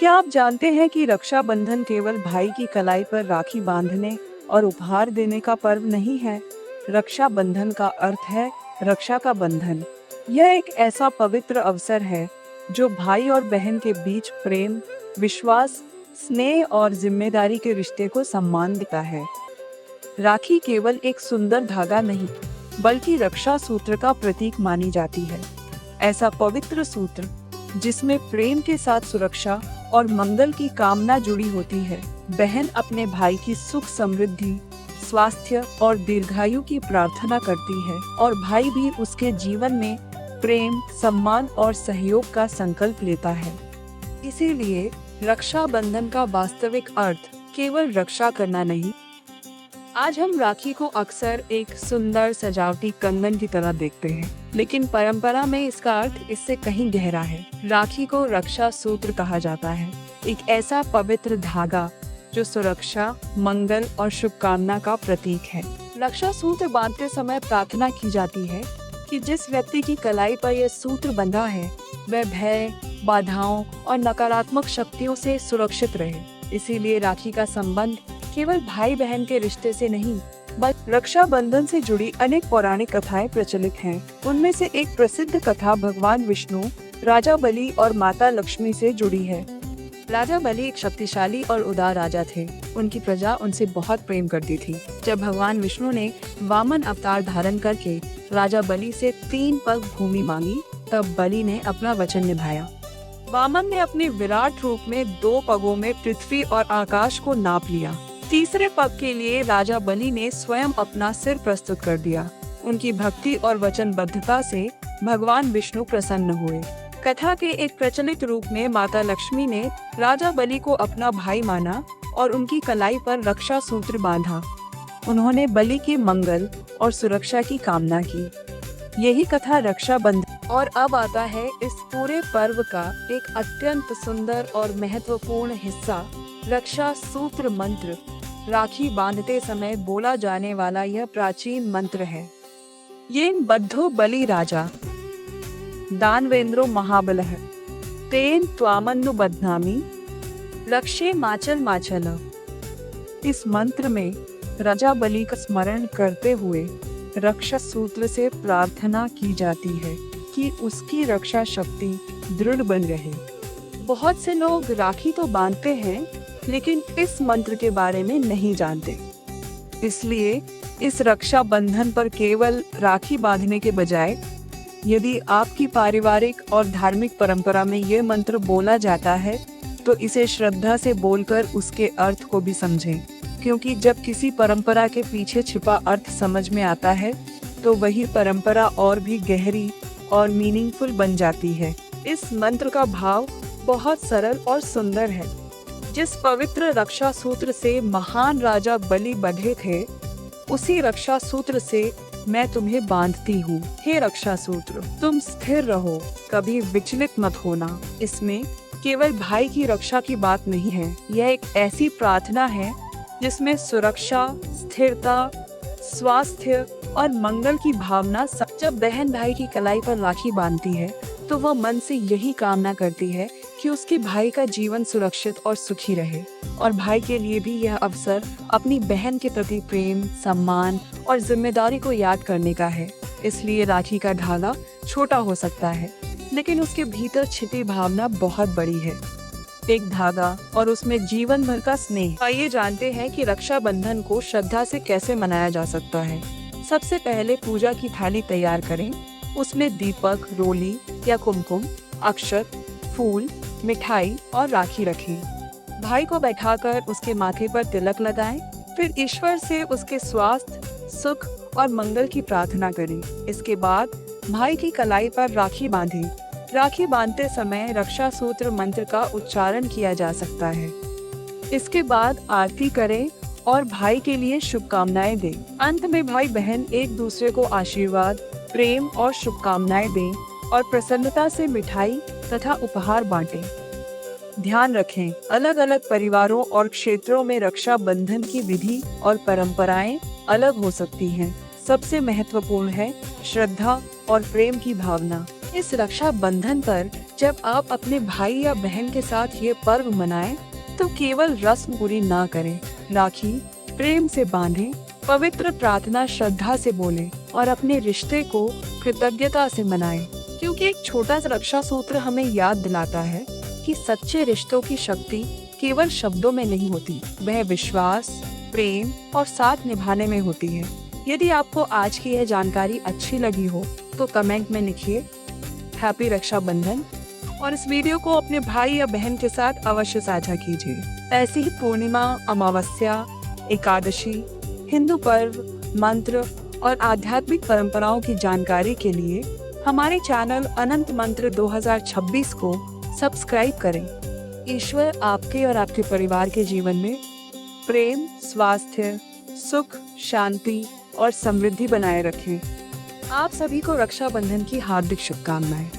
क्या आप जानते हैं कि रक्षाबंधन केवल भाई की कलाई पर राखी बांधने और उपहार देने का पर्व नहीं है। रक्षाबंधन का अर्थ है रक्षा का बंधन। यह एक ऐसा पवित्र अवसर है जो भाई और बहन के बीच प्रेम, विश्वास, स्नेह और जिम्मेदारी के रिश्ते को सम्मान देता है। राखी केवल एक सुंदर धागा नहीं, बल्कि रक्षा सूत्र का प्रतीक मानी जाती है। ऐसा पवित्र सूत्र जिसमें प्रेम के साथ सुरक्षा और मंगल की कामना जुड़ी होती है। बहन अपने भाई की सुख समृद्धि, स्वास्थ्य और दीर्घायु की प्रार्थना करती है और भाई भी उसके जीवन में प्रेम, सम्मान और सहयोग का संकल्प लेता है। इसीलिए रक्षाबंधन का वास्तविक अर्थ केवल रक्षा करना नहीं। आज हम राखी को अक्सर एक सुंदर सजावटी कंगन की तरह देखते हैं, लेकिन परंपरा में इसका अर्थ इससे कहीं गहरा है। राखी को रक्षा सूत्र कहा जाता है, एक ऐसा पवित्र धागा जो सुरक्षा, मंगल और शुभकामना का प्रतीक है। रक्षा सूत्र बांधते समय प्रार्थना की जाती है कि जिस व्यक्ति की कलाई पर यह सूत्र बंधा है वह भय, बाधाओं और नकारात्मक शक्तियों से सुरक्षित रहे। इसीलिए राखी का संबंध केवल भाई बहन के रिश्ते से नहीं, बल्कि रक्षाबंधन से जुड़ी अनेक पौराणिक कथाएं प्रचलित हैं। उनमें से एक प्रसिद्ध कथा भगवान विष्णु, राजा बलि और माता लक्ष्मी से जुड़ी है। राजा बलि एक शक्तिशाली और उदार राजा थे। उनकी प्रजा उनसे बहुत प्रेम करती थी। जब भगवान विष्णु ने वामन अवतार धारण करके राजा बलि से 3 पग भूमि मांगी, तब बलि ने अपना वचन निभाया। वामन ने अपने विराट रूप में 2 पगों में पृथ्वी और आकाश को नाप लिया। तीसरे पग के लिए राजा बलि ने स्वयं अपना सिर प्रस्तुत कर दिया। उनकी भक्ति और वचनबद्धता से भगवान विष्णु प्रसन्न हुए। कथा के एक प्रचलित रूप में माता लक्ष्मी ने राजा बलि को अपना भाई माना और उनकी कलाई पर रक्षा सूत्र बांधा। उन्होंने बलि के मंगल और सुरक्षा की कामना की। यही कथा रक्षाबंधन। और अब आता है इस पूरे पर्व का एक अत्यंत सुंदर और महत्वपूर्ण हिस्सा, रक्षा सूत्र मंत्र। राखी बांधते समय बोला जाने वाला यह प्राचीन मंत्र है। ये बद्धो बलि राजा दानवेंद्रो महाबलः तेन त्वामन्नु बध्नामि रक्षे माचल माचल। इस मंत्र में राजा बलि का स्मरण करते हुए रक्षा सूत्र से प्रार्थना की जाती है कि उसकी रक्षा शक्ति दृढ़ बन रहे। बहुत से लोग राखी तो बांधते हैं, लेकिन इस मंत्र के बारे में नहीं जानते। इसलिए इस रक्षा बंधन पर केवल राखी बांधने के बजाय यदि आपकी पारिवारिक और धार्मिक परंपरा में ये मंत्र बोला जाता है तो इसे श्रद्धा से बोलकर उसके अर्थ को भी समझें, क्योंकि जब किसी परंपरा के पीछे छिपा अर्थ समझ में आता है तो वही परंपरा और भी गहरी और मीनिंगफुल बन जाती है। इस मंत्र का भाव बहुत सरल और सुंदर है। जिस पवित्र रक्षा सूत्र से महान राजा बलि बंधे थे, उसी रक्षा सूत्र से मैं तुम्हें बांधती हूँ। हे रक्षा सूत्र, तुम स्थिर रहो, कभी विचलित मत होना। इसमें केवल भाई की रक्षा की बात नहीं है, यह एक ऐसी प्रार्थना है जिसमें सुरक्षा, स्थिरता, स्वास्थ्य और मंगल की भावना। जब बहन भाई की कलाई पर राखी बांधती है तो वह मन से यही कामना करती है कि उसके भाई का जीवन सुरक्षित और सुखी रहे। और भाई के लिए भी यह अवसर अपनी बहन के प्रति प्रेम, सम्मान और जिम्मेदारी को याद करने का है। इसलिए राखी का धागा छोटा हो सकता है, लेकिन उसके भीतर छिपी भावना बहुत बड़ी है। एक धागा और उसमें जीवन भर का स्नेह। आइए जानते हैं कि रक्षाबंधन को श्रद्धा से कैसे मनाया जा सकता है। सबसे पहले पूजा की थाली तैयार करें। उसमें दीपक, रोली या कुमकुम, अक्षत, फूल, मिठाई और राखी रखें। भाई को बैठाकर उसके माथे पर तिलक लगाएं। फिर ईश्वर से उसके स्वास्थ्य, सुख और मंगल की प्रार्थना करें। इसके बाद भाई की कलाई पर राखी बांधें। राखी बांधते समय रक्षा सूत्र मंत्र का उच्चारण किया जा सकता है। इसके बाद आरती करें और भाई के लिए शुभकामनाएं दें। अंत में भाई बहन एक दूसरे को आशीर्वाद, प्रेम और शुभकामनाएं दें और प्रसन्नता से मिठाई तथा उपहार बांटें। ध्यान रखें, अलग अलग परिवारों और क्षेत्रों में रक्षा बंधन की विधि और परंपराएं अलग हो सकती हैं। सबसे महत्वपूर्ण है श्रद्धा और प्रेम की भावना। इस रक्षा बंधन पर जब आप अपने भाई या बहन के साथ ये पर्व मनाएं, तो केवल रस्म पूरी ना करें। राखी प्रेम से बांधें, पवित्र प्रार्थना श्रद्धा से बोलें और अपने रिश्ते को कृतज्ञता से मनाएं, क्योंकि एक छोटा सा रक्षा सूत्र हमें याद दिलाता है कि सच्चे रिश्तों की शक्ति केवल शब्दों में नहीं होती, वह विश्वास, प्रेम और साथ निभाने में होती है। यदि आपको आज की यह जानकारी अच्छी लगी हो तो कमेंट में लिखिए हैप्पी रक्षाबंधन और इस वीडियो को अपने भाई या बहन के साथ अवश्य साझा कीजिए। ऐसी ही पूर्णिमा, अमावस्या, एकादशी, हिंदू पर्व, मंत्र और आध्यात्मिक परंपराओं की जानकारी के लिए हमारे चैनल अनंत मंत्र 2026 को सब्सक्राइब करें। ईश्वर आपके और आपके परिवार के जीवन में प्रेम, स्वास्थ्य, सुख, शांति और समृद्धि बनाए रखें। आप सभी को रक्षाबंधन की हार्दिक शुभकामनाएं।